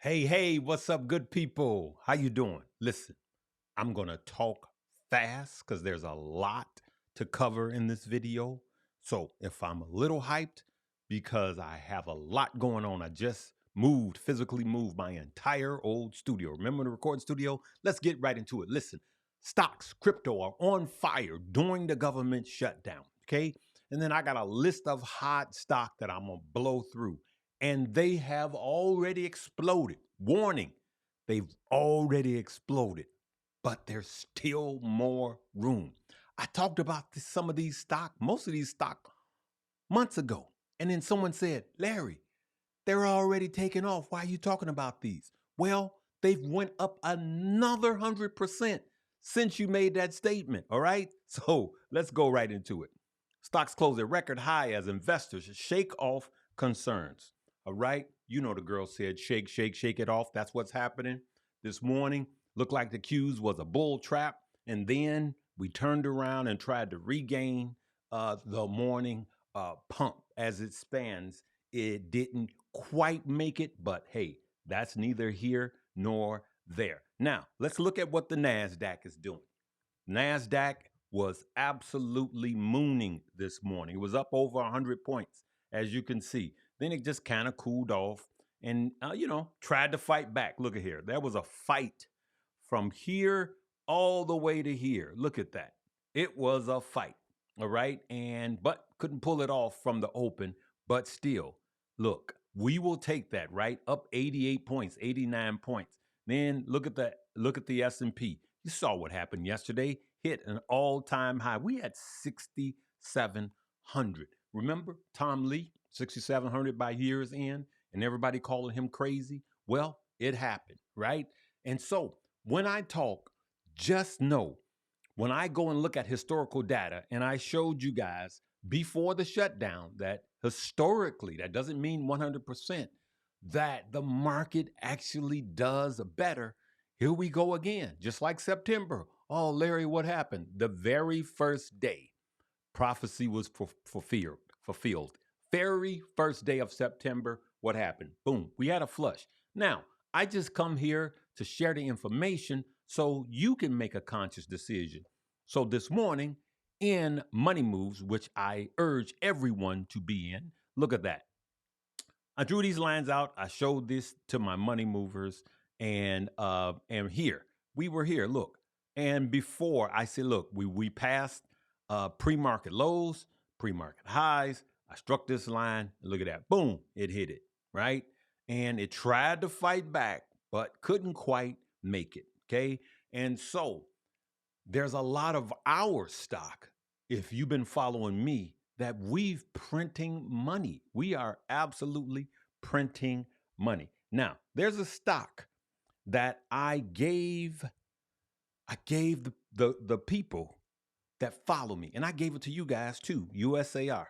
Hey, what's up, good people? How you doing? Listen, I'm going to talk fast because there's a lot to cover in this video. So if I'm a little hyped, because I have a lot going on, I just physically moved my entire old studio. Remember the recording studio? Let's get right into it. Listen, stocks, crypto are on fire during the government shutdown, okay? And then I got a list of hot stock that I'm going to blow through. And they have already exploded. Warning, they've already exploded, but there's still more room. I talked about some of these stock, most of these stock months ago. And then someone said, Larry, they're already taking off. Why are you talking about these? Well, they've went up another 100% since you made that statement. All right. So let's go right into it. Stocks close at record high as investors shake off concerns. All right. You know, the girl said, shake, shake, shake it off. That's what's happening this morning. Looked like the Qs was a bull trap. And then we turned around and tried to regain the morning pump as it spans. It didn't quite make it, but hey, that's neither here nor there. Now, let's look at what the NASDAQ is doing. NASDAQ was absolutely mooning this morning. It was up over 100 points, as you can see. Then it just kind of cooled off and, tried to fight back. Look at here. There was a fight from here all the way to here. Look at that. It was a fight. All right. But couldn't pull it off from the open. But still, look, we will take that, right? Up 88 points, 89 points. Then look at the S&P. You saw what happened yesterday. Hit an all-time high. We had 6,700. Remember Tom Lee, 6,700 by year's end, and everybody calling him crazy? Well, it happened, right? And so when I talk, just know when I go and look at historical data, and I showed you guys before the shutdown that historically, that doesn't mean 100%, that the market actually does better. Here we go again, just like September. Oh, Larry, what happened? The very first day, prophecy was fulfilled. Very first day of September, what happened? Boom, we had a flush. Now, I just come here to share the information so you can make a conscious decision. So this morning in Money Moves, which I urge everyone to be in, look at that. I drew these lines out. I showed this to my money movers, and here we were here. Look, and before I said, look, we passed pre-market lows, pre-market highs. I struck this line. And look at that, boom! It hit it right, and it tried to fight back, but couldn't quite make it. Okay, and so there's a lot of our stock. If you've been following me, that we've printing money. We are absolutely printing money. Now, there's a stock that I gave the people that follow me, and I gave it to you guys too. USAR,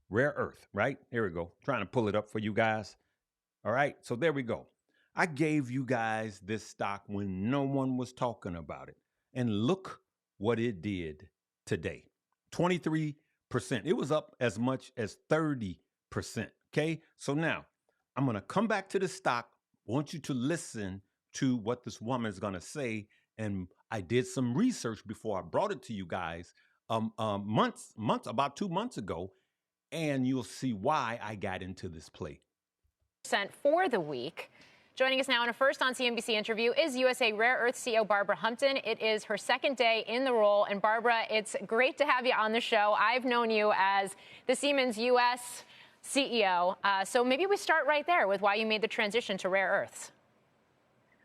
rare earth, right? Here we go. Trying to pull it up for you guys. All right, so there we go. I gave you guys this stock when no one was talking about it. And look what it did today. 23%. It was up as much as 30%. Okay. So now I'm going to come back to the stock. I want you to listen to what this woman is going to say. And I did some research before I brought it to you guys about 2 months ago. And you'll see why I got into this play. For the week. Joining us now in a First on CNBC interview is USA Rare Earth CEO Barbara Humpton. It is her second day in the role. And Barbara, it's great to have you on the show. I've known you as the Siemens US CEO. So maybe we start right there with why you made the transition to rare earths.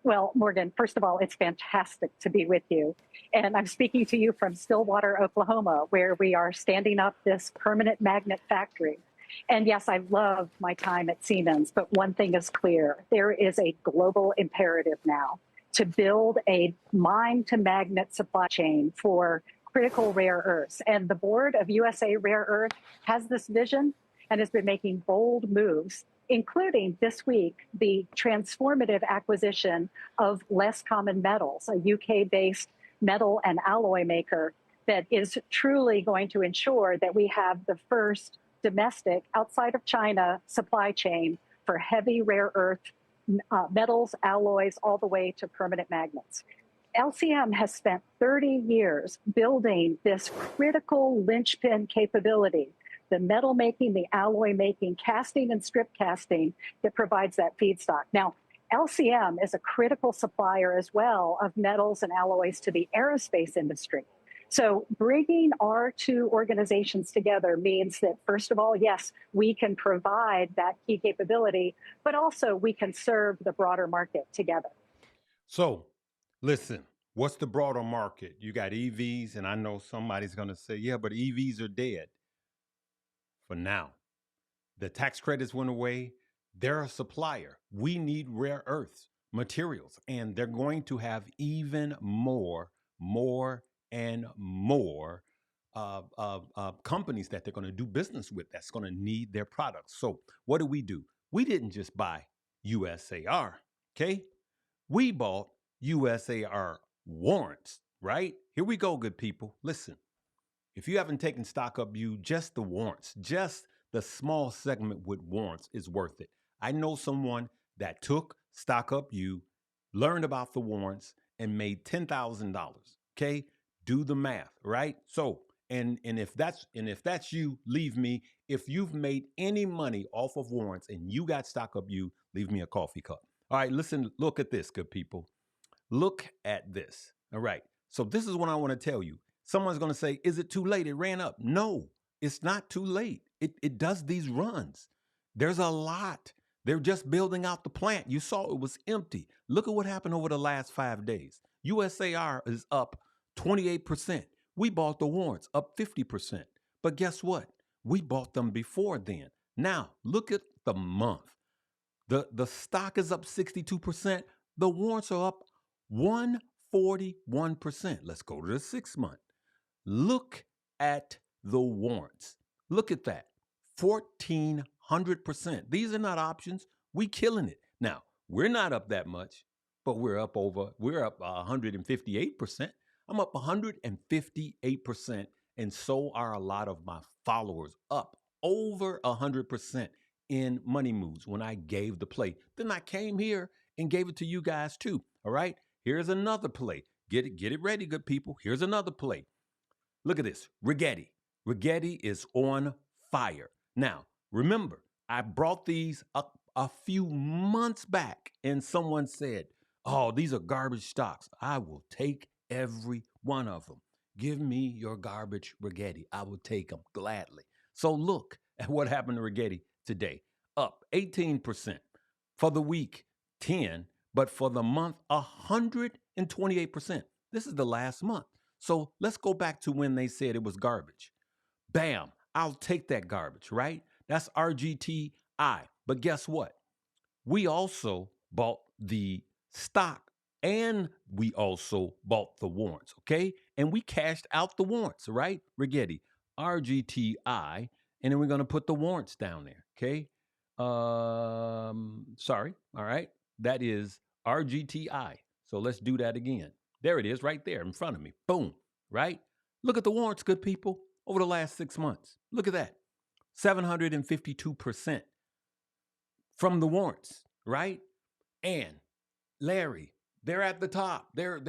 Well, Morgan, first of all, it's fantastic to be with you. And I'm speaking to you from Stillwater, Oklahoma, where we are standing up this permanent magnet factory. And yes, I love my time at Siemens, but one thing is clear. There is a global imperative now to build a mine-to-magnet supply chain for critical rare earths. And the board of USA Rare Earth has this vision and has been making bold moves, including this week the transformative acquisition of Less Common Metals, a UK-based metal and alloy maker that is truly going to ensure that we have the first domestic, outside of China, supply chain for heavy rare earth metals, alloys, all the way to permanent magnets. LCM has spent 30 years building this critical linchpin capability, the metal making, the alloy making, casting and strip casting that provides that feedstock. Now, LCM is a critical supplier as well of metals and alloys to the aerospace industry. So bringing our two organizations together means that, first of all, yes, we can provide that key capability, but also we can serve the broader market together. So, listen, what's the broader market? You got EVs, and I know somebody's going to say, yeah, but EVs are dead for now. The tax credits went away. They're a supplier. We need rare earths materials, and they're going to have even more and more companies that they're going to do business with that's going to need their products. So what do? We didn't just buy USAR, okay? We bought USAR warrants, right? Here we go, good people. Listen, if you haven't taken Stock Up U, just the warrants, just the small segment with warrants is worth it. I know someone that took Stock Up U, learned about the warrants, and made $10,000. Okay, do the math, right? So, and if that's you, leave me. If you've made any money off of warrants and you got Stock Up U, leave me a coffee cup. All right, listen, look at this, good people. Look at this. All right. So this is what I want to tell you. Someone's going to say, is it too late? It ran up. No, it's not too late. It does these runs. There's a lot. They're just building out the plant. You saw it was empty. Look at what happened over the last 5 days. USAR is up 28%. We bought the warrants up 50%. But guess what? We bought them before then. Now, look at the month. The stock is up 62%. The warrants are up 141%. Let's go to the 6 month. Look at the warrants. Look at that. 1,400%. These are not options. We killing it. Now, we're not up that much, but we're up 158%. I'm up 158%, and so are a lot of my followers, up over 100% in Money Moves when I gave the play. Then I came here and gave it to you guys too. All right, here's another play. Get it ready, good people. Here's another play. Look at this, Rigetti. Rigetti is on fire. Now, remember, I brought these up a few months back, and someone said, oh, these are garbage stocks. I will take every one of them. Give me your garbage Rigetti. I will take them gladly. So look at what happened to Rigetti today. Up 18%. For the week, 10%. But for the month, 128%. This is the last month. So let's go back to when they said it was garbage. Bam, I'll take that garbage, right? That's RGTI. But guess what? We also bought the stock and we also bought the warrants, okay? And we cashed out the warrants, right? Rigetti, RGTI, and then we're going to put the warrants down there, okay? Sorry, all right? That is RGTI. So let's do that again. There it is right there in front of me. Boom, right? Look at the warrants, good people, over the last 6 months. Look at that. 752% from the warrants, right? And Larry, they're at the top. No,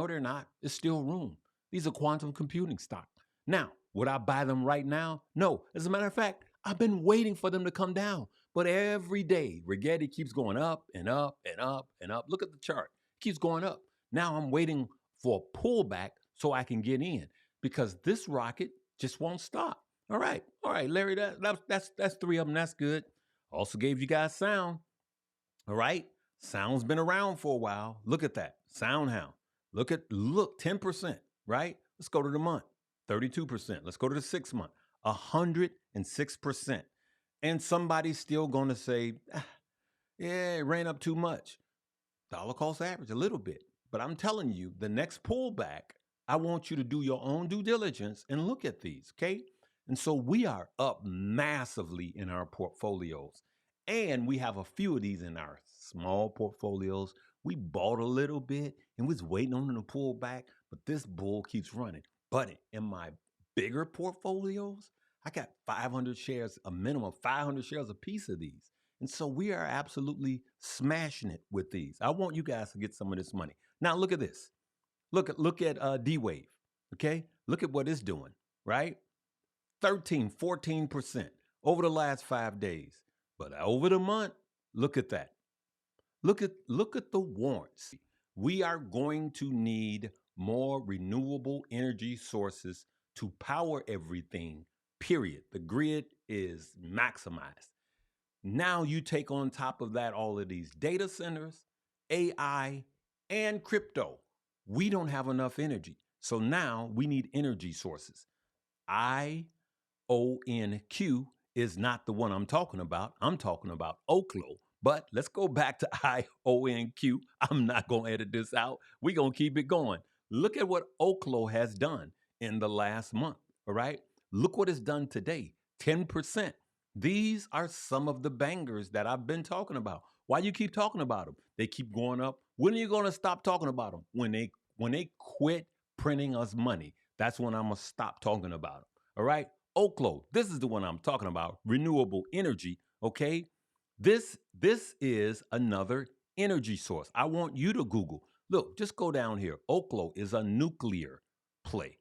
they're not. There's still room. These are quantum computing stock. Now, would I buy them right now? No. As a matter of fact, I've been waiting for them to come down. But every day, Rigetti keeps going up and up and up and up. Look at the chart. It keeps going up. Now I'm waiting for a pullback so I can get in because this rocket just won't stop. All right, Larry, that's 3 of them. That's good. Also gave you guys Sound. All right, Sound's been around for a while. Look at that, SoundHound. Look, 10%, right? Let's go to the month, 32%. Let's go to the 6 month, 106%. And somebody's still going to say, yeah, it ran up too much. Dollar cost average, a little bit. But I'm telling you, the next pullback, I want you to do your own due diligence and look at these, okay? And so we are up massively in our portfolios. And we have a few of these in our small portfolios. We bought a little bit and was waiting on them to pull back, but this bull keeps running. But in my bigger portfolios, I got 500 shares, a minimum of 500 shares a piece of these. And so we are absolutely smashing it with these. I want you guys to get some of this money. Now look at this. Look at D-Wave. Okay? Look at what it's doing, right? 13, 14% over the last 5 days. But over the month, look at that. Look at the warrants. We are going to need more renewable energy sources to power everything, period. The grid is maximized. Now you take on top of that all of these data centers, AI, and crypto. We don't have enough energy. So now we need energy sources. IONQ is not the one I'm talking about. I'm talking about Oklo. But let's go back to IONQ. I'm not going to edit this out. We're going to keep it going. Look at what Oklo has done in the last month, all right? Look what it's done today, 10%. These are some of the bangers that I've been talking about. Why you keep talking about them? They keep going up. When are you going to stop talking about them? When they quit printing us money, that's when I'm going to stop talking about them, all right? Oklo, this is the one I'm talking about, renewable energy, okay? This is another energy source. I want you to Google. Look, just go down here. Oklo is a nuclear play.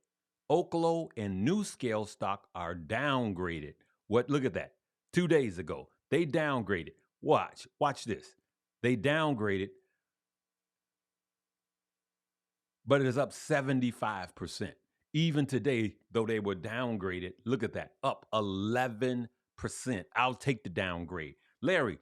Oklo and NuScale stock are downgraded. What? Look at that. 2 days ago, they downgraded. Watch this. They downgraded, but it is up 75%. Even today, though they were downgraded, look at that, up 11%. I'll take the downgrade. Larry,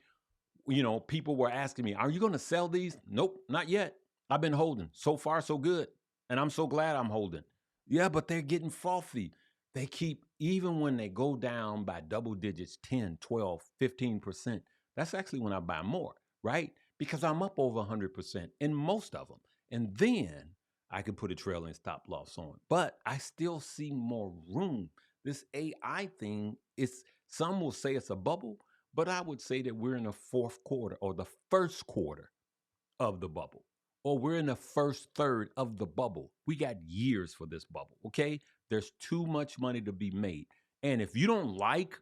people were asking me, are you going to sell these? Nope, not yet. I've been holding. So far, so good. And I'm so glad I'm holding. Yeah, but they're getting frothy. They keep, even when they go down by double digits, 10, 12, 15%, that's actually when I buy more, right? Because I'm up over 100% in most of them. And then I can put a trailing stop loss on. But I still see more room. This AI thing, some will say it's a bubble, but I would say that we're in the fourth quarter or the first quarter of the bubble, or we're in the first third of the bubble. We got years for this bubble, okay? There's too much money to be made. And if you don't like,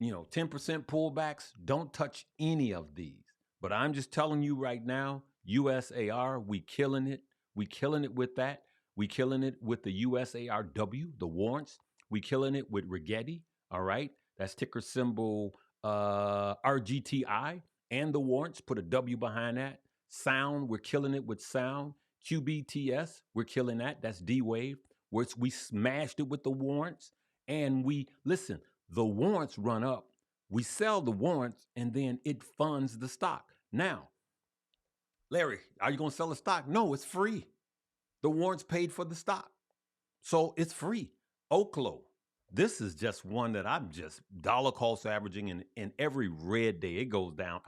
10% pullbacks, don't touch any of these. But I'm just telling you right now, USAR, we killing it. We killing it with that. We killing it with the USARW, the warrants. We killing it with Rigetti, all right? That's ticker symbol RGTI, and the warrants, put a W behind that. Sound, we're killing it with Sound. QBTS, we're killing that. That's D-Wave. We smashed it with the warrants. And listen, the warrants run up. We sell the warrants, and then it funds the stock. Now, Larry, are you going to sell the stock? No, it's free. The warrants paid for the stock. So it's free. Oklo. This is just one that I'm just dollar cost averaging, and every red day it goes down.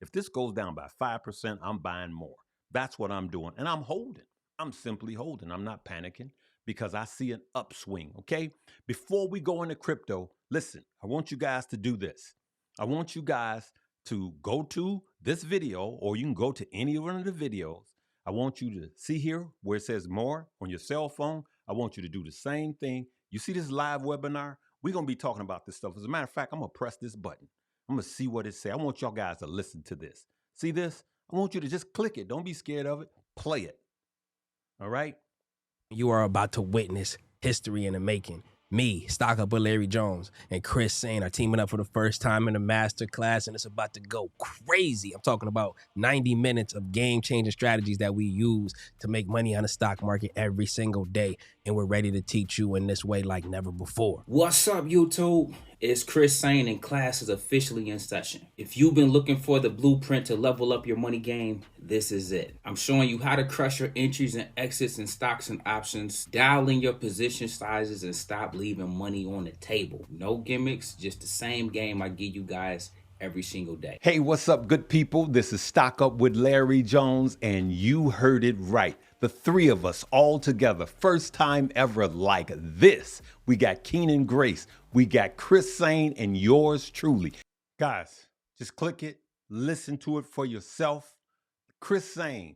If this goes down by 5%, I'm buying more. That's what I'm doing. And I'm holding. I'm simply holding. I'm not panicking because I see an upswing. Okay. Before we go into crypto, listen, I want you guys to do this. I want you guys to go to this video, or you can go to any one of the videos. I want you to see here where it says more on your cell phone. I want you to do the same thing. You see this live webinar? We're going to be talking about this stuff. As a matter of fact, I'm going to press this button. I'm going to see what it says. I want y'all guys to listen to this. See this? I want you to just click it. Don't be scared of it. Play it. All right? You are about to witness history in the making. Me, Stock Up with Larry Jones, and Chris Sain are teaming up for the first time in a master class, and it's about to go crazy. I'm talking about 90 minutes of game-changing strategies that we use to make money on the stock market every single day, and we're ready to teach you in this way like never before. What's up, YouTube? It's Chris Sain, and class is officially in session. If you've been looking for the blueprint to level up your money game, this is it. I'm showing you how to crush your entries and exits in stocks and options, dial in your position sizes, and stop leaving money on the table. No gimmicks, just the same game I give you guys every single day. Hey, what's up, good people? This is Stock Up with Larry Jones, and you heard it right. The three of us all together, first time ever like this. We got Keenan Grace, we got Chris Sain, and yours truly. Guys, just click it, listen to it for yourself. Chris Sain,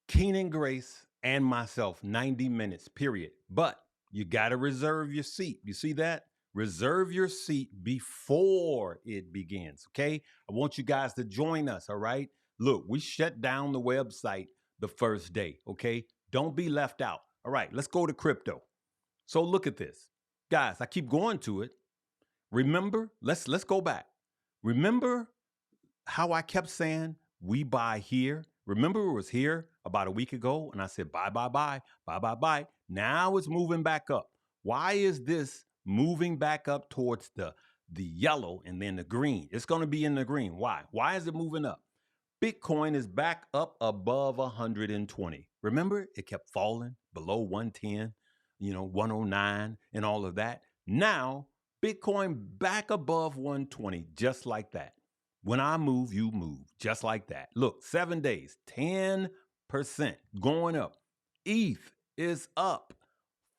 Keenan Grace, and myself, 90 minutes, period. But you got to reserve your seat. You see that? reserve your seat before it begins, okay? I want you guys to join us, all right? Look, we shut down the website the first day, okay? Don't be left out. All right, let's go to crypto. So look at this. Guys, I keep going to it. Remember, let's go back. Remember how I kept saying we buy here? Remember it was here about a week ago and I said buy, buy, buy, buy, buy, buy. Now it's moving back up. Why is this moving back up towards the yellow and then the green? It's going to be in the green. Why? Why is it moving up? Bitcoin is back up above 120. Remember, it kept falling below 110, 109 and all of that. Now, Bitcoin back above 120, just like that. When I move, you move, just like that. Look, 7 days, 10% going up. ETH is up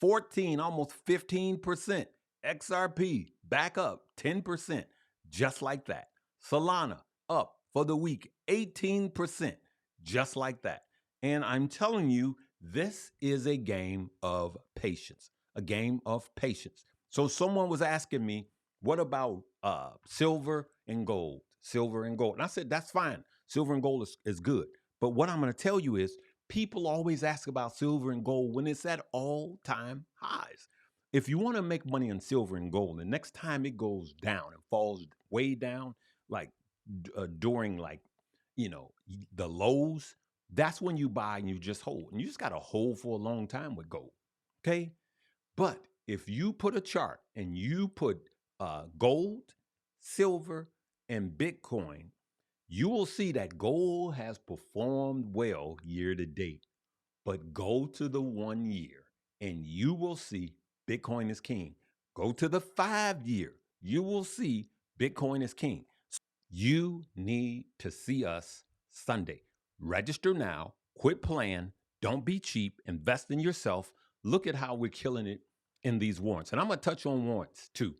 14, almost 15%. XRP back up 10%, just like that. Solana up for the week 18%, just like that. And I'm telling you, this is a game of patience, a game of patience. So someone was asking me, what about silver and gold? Silver and gold. And I said, that's fine. Silver and gold is good. But what I'm going to tell you is people always ask about silver and gold when it's at all-time highs. If you want to make money on silver and gold, the next time it goes down and falls way down, like during the lows, that's when you buy and you just hold. And you just got to hold for a long time with gold. Okay? But if you put a chart and you put gold, silver, and Bitcoin, you will see that gold has performed well year to date. But go to the 1 year and you will see Bitcoin is king. Go to the 5 year. You will see Bitcoin is king. You need to see us Sunday. Register now. Quit playing. Don't be cheap. Invest in yourself. Look at how we're killing it in these warrants. And I'm going to touch on warrants too,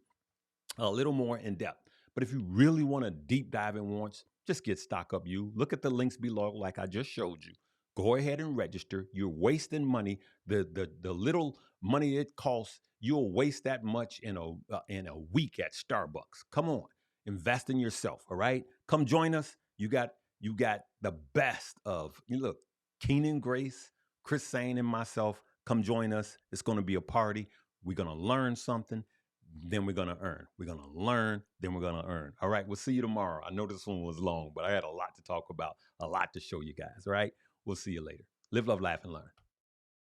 a little more in depth. But if you really want to deep dive in warrants, just get Stock Up You. Look at the links below like I just showed you. Go ahead and register. You're wasting money. The little money it costs, you'll waste that much in a week at Starbucks. Come on. Invest in yourself, all right? Come join us. You got the best of, look, Keenan Grace, Chris Sain, and myself. Come join us. It's going to be a party. We're going to learn something. Then we're going to earn. We're going to learn. Then we're going to earn. All right. We'll see you tomorrow. I know this one was long, but I had a lot to talk about, a lot to show you guys. All right. We'll see you later. Live, love, laugh, and learn.